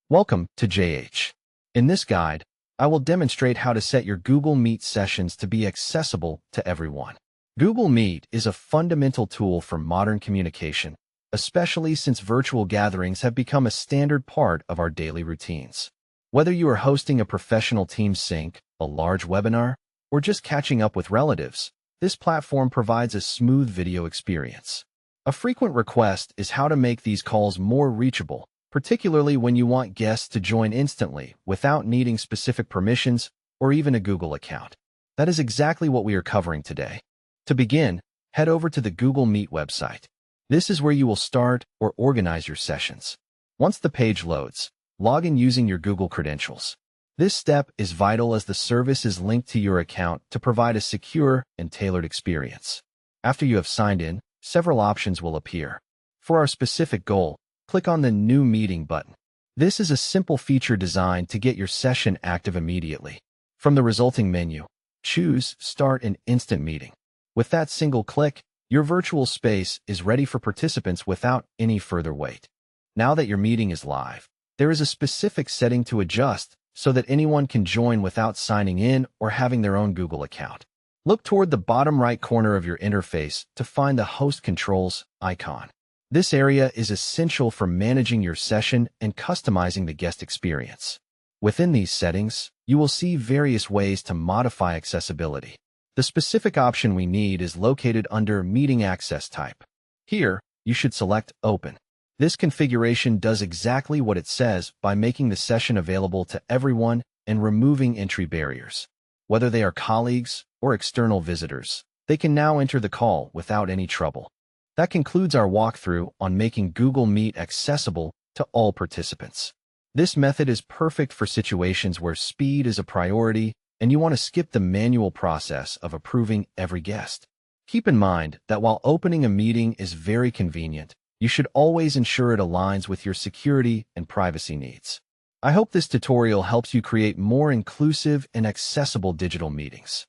Welcome to JH. In this guide, I will demonstrate how to set your Google Meet sessions to be accessible to everyone. Google Meet is a fundamental tool for modern communication, especially since virtual gatherings have become a standard part of our daily routines. Whether you are hosting a professional team sync, a large webinar, or just catching up with relatives, this platform provides a smooth video experience. A frequent request is how to make these calls more reachable, particularly when you want guests to join instantly without needing specific permissions or even a Google account. That is exactly what we are covering today. To begin, head over to the Google Meet website. This is where you will start or organize your sessions. Once the page loads, log in using your Google credentials. This step is vital as the service is linked to your account to provide a secure and tailored experience. After you have signed in, several options will appear. For our specific goal, click on the New Meeting button. This is a simple feature designed to get your session active immediately. From the resulting menu, choose Start an Instant Meeting. With that single click, your virtual space is ready for participants without any further wait. Now that your meeting is live, there is a specific setting to adjust so that anyone can join without signing in or having their own Google account. Look toward the bottom right corner of your interface to find the Host Controls icon. This area is essential for managing your session and customizing the guest experience. Within these settings, you will see various ways to modify accessibility. The specific option we need is located under Meeting Access Type. Here, you should select Open. This configuration does exactly what it says by making the session available to everyone and removing entry barriers. Whether they are colleagues or external visitors, they can now enter the call without any trouble. That concludes our walkthrough on making Google Meet accessible to all participants. This method is perfect for situations where speed is a priority and you want to skip the manual process of approving every guest. Keep in mind that while opening a meeting is very convenient, you should always ensure it aligns with your security and privacy needs. I hope this tutorial helps you create more inclusive and accessible digital meetings.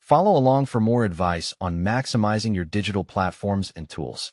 Follow along for more advice on maximizing your digital platforms and tools.